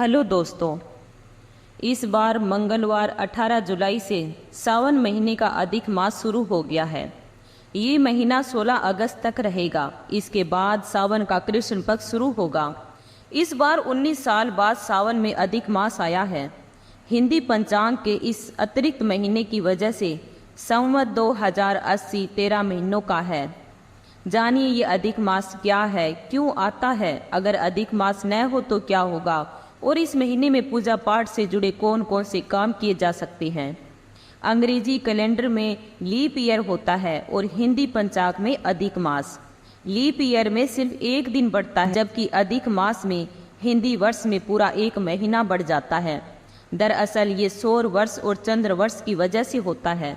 Hello दोस्तों, इस बार मंगलवार 18 जुलाई से सावन महीने का अधिक मास शुरू हो गया है। ये महीना 16 अगस्त तक रहेगा। इसके बाद सावन का कृष्ण पक्ष शुरू होगा। इस बार 19 साल बाद सावन में अधिक मास आया है। हिंदी पंचांग के इस अतिरिक्त महीने की वजह से संवत 2080 13 महीनों का है। जानिए ये अधिक मास क्या है, क्यों आता है, अगर अधिक मास न हो तो क्या होगा, और इस महीने में पूजा पाठ से जुड़े कौन कौन से काम किए जा सकते हैं। अंग्रेजी कैलेंडर में लीप ईयर होता है और हिंदी पंचांग में अधिक मास। लीप ईयर में सिर्फ एक दिन बढ़ता है, जबकि अधिक मास में हिंदी वर्ष में पूरा एक महीना बढ़ जाता है। दरअसल ये सौर वर्ष और चंद्र वर्ष की वजह से होता है।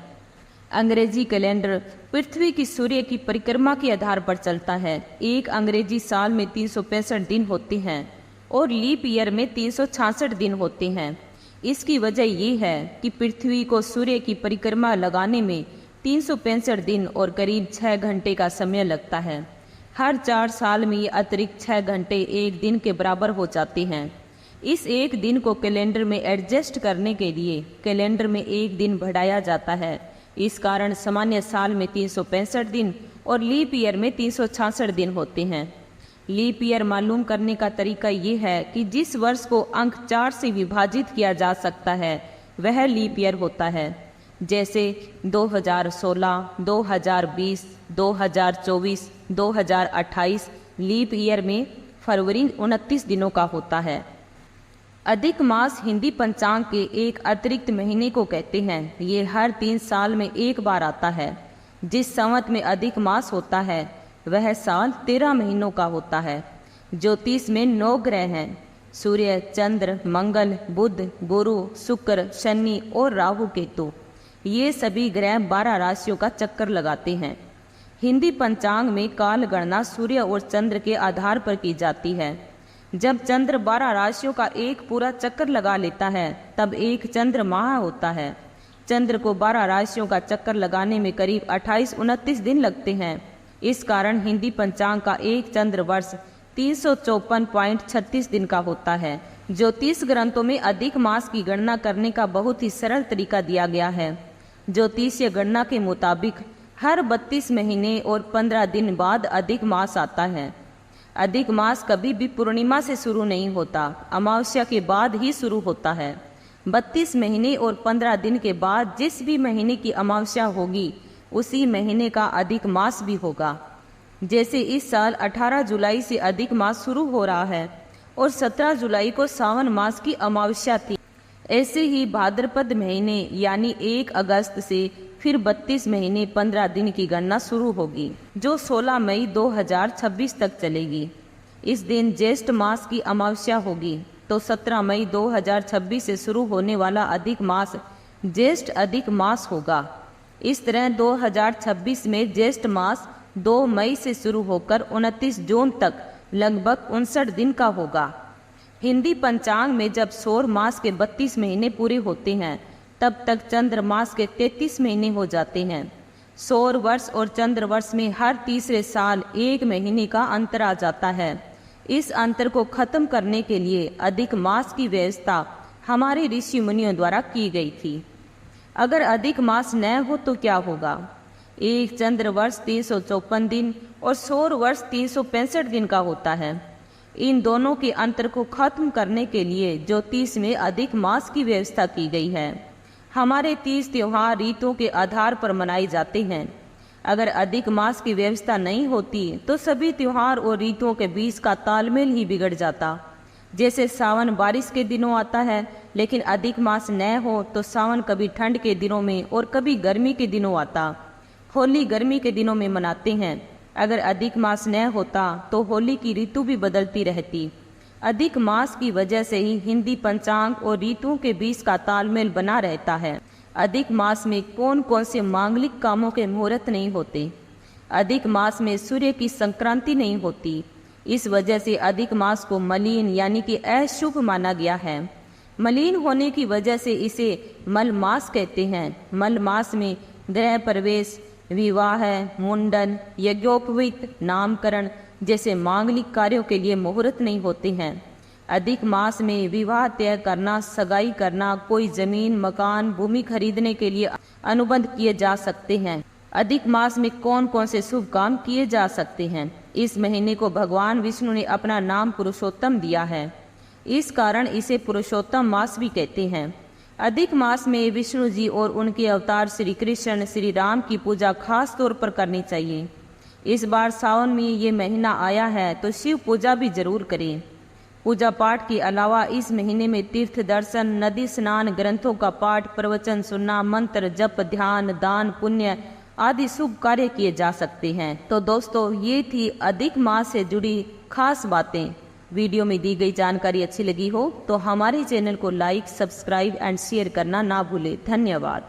अंग्रेजी कैलेंडर पृथ्वी की सूर्य की परिक्रमा के आधार पर चलता है। एक अंग्रेजी साल में 365 दिन होते हैं और लीप ईयर में 366 दिन होते हैं। इसकी वजह ये है कि पृथ्वी को सूर्य की परिक्रमा लगाने में 365 दिन और करीब 6 घंटे का समय लगता है। हर 4 साल में ये अतिरिक्त 6 घंटे एक दिन के बराबर हो जाते हैं। इस एक दिन को कैलेंडर में एडजस्ट करने के लिए कैलेंडर में एक दिन बढ़ाया जाता है। इस कारण सामान्य साल में 365 दिन और लीप ईयर में 366 दिन होते हैं। लीप ईयर मालूम करने का तरीका ये है कि जिस वर्ष को अंक 4 से विभाजित किया जा सकता है वह लीप ईयर होता है। जैसे 2016, 2020, 2024, 2028 लीप ईयर में फरवरी 29 दिनों का होता है। अधिक मास हिंदी पंचांग के एक अतिरिक्त महीने को कहते हैं। ये हर 3 साल में एक बार आता है। जिस संवत में अधिक मास होता है वह साल 13 महीनों का होता है। ज्योतिष में 9 ग्रह हैं: सूर्य, चंद्र, मंगल, बुध, गुरु, शुक्र, शनि और राहु केतु। ये सभी ग्रह 12 राशियों का चक्कर लगाते हैं। हिंदी पंचांग में काल गणना सूर्य और चंद्र के आधार पर की जाती है। जब चंद्र 12 राशियों का एक पूरा चक्कर लगा लेता है तब एक चंद्र माह होता है। चंद्र को 12 राशियों का चक्कर लगाने में करीब 28-29 दिन लगते हैं। इस कारण हिंदी पंचांग का एक चंद्र वर्ष 354.36 दिन का होता है। ज्योतिष ग्रंथों में अधिक मास की गणना करने का बहुत ही सरल तरीका दिया गया है। ज्योतिषीय गणना के मुताबिक हर 32 महीने और 15 दिन बाद अधिक मास आता है। अधिक मास कभी भी पूर्णिमा से शुरू नहीं होता, अमावस्या के बाद ही शुरू होता है। 32 महीने और 15 दिन के बाद जिस भी महीने की अमावस्या होगी उसी महीने का अधिक मास भी होगा। जैसे इस साल 18 जुलाई से अधिक मास शुरू हो रहा है और 17 जुलाई को सावन मास की अमावस्या थी। ऐसे ही भाद्रपद महीने यानी 1 अगस्त से फिर 32 महीने 15 दिन की गणना शुरू होगी, जो 16 मई 2026 तक चलेगी। इस दिन ज्येष्ठ मास की अमावस्या होगी, तो 17 मई 2026 से शुरू होने वाला अधिक मास ज्येष्ठ अधिक मास होगा। इस तरह 2026 में ज्येष्ठ मास 2 मई से शुरू होकर 29 जून तक लगभग 59 दिन का होगा। हिंदी पंचांग में जब सौर मास के 32 महीने पूरे होते हैं तब तक चंद्र मास के 33 महीने हो जाते हैं। सौर वर्ष और चंद्र वर्ष में हर तीसरे साल एक महीने का अंतर आ जाता है। इस अंतर को खत्म करने के लिए अधिक मास की व्यवस्था हमारे ऋषि मुनियों द्वारा की गई थी। अगर अधिक मास न हो तो क्या होगा? एक चंद्र वर्ष 354 दिन और सौर वर्ष 365 दिन का होता है। इन दोनों के अंतर को खत्म करने के लिए ज्योतिष में अधिक मास की व्यवस्था की गई है। हमारे 30 त्योहार रीतों के आधार पर मनाए जाते हैं। अगर अधिक मास की व्यवस्था नहीं होती तो सभी त्योहार और रीतों के बीच का तालमेल ही बिगड़ जाता। जैसे सावन बारिश के दिनों आता है, लेकिन अधिक मास न हो तो सावन कभी ठंड के दिनों में और कभी गर्मी के दिनों आता। होली गर्मी के दिनों में मनाते हैं। अगर अधिक मास न होता तो होली की ऋतु भी बदलती रहती। अधिक मास की वजह से ही हिंदी पंचांग और ऋतुओं के बीच का तालमेल बना रहता है। अधिक मास में कौन कौन से मांगलिक कामों के मुहूर्त नहीं होते। अधिक मास में सूर्य की संक्रांति नहीं होती। इस वजह से अधिक मास को मलिन यानी कि अशुभ माना गया है। मलिन होने की वजह से इसे मल मास कहते हैं। मल मास में गृह प्रवेश, विवाह, मुंडन, यज्ञोपवीत, नामकरण जैसे मांगलिक कार्यों के लिए मुहूर्त नहीं होते हैं। अधिक मास में विवाह तय करना, सगाई करना, कोई जमीन, मकान, भूमि खरीदने के लिए अनुबंध किए जा सकते हैं। अधिक मास में कौन कौन से शुभ काम किए जा सकते हैं? इस महीने को भगवान विष्णु ने अपना नाम पुरुषोत्तम दिया है, इस कारण इसे पुरुषोत्तम मास भी कहते हैं। अधिक मास में विष्णु जी और उनके अवतार श्री कृष्ण, श्री राम की पूजा खास तौर पर करनी चाहिए। इस बार सावन में ये महीना आया है तो शिव पूजा भी जरूर करें। पूजा पाठ के अलावा इस महीने में तीर्थ दर्शन, नदी स्नान, ग्रंथों का पाठ, प्रवचन सुनना, मंत्र जप, ध्यान, दान, पुण्य आदि शुभ कार्य किए जा सकते हैं। तो दोस्तों, ये थी अधिक मास से जुड़ी खास बातें। वीडियो में दी गई जानकारी अच्छी लगी हो तो हमारे चैनल को लाइक, सब्सक्राइब एंड शेयर करना ना भूलें। धन्यवाद।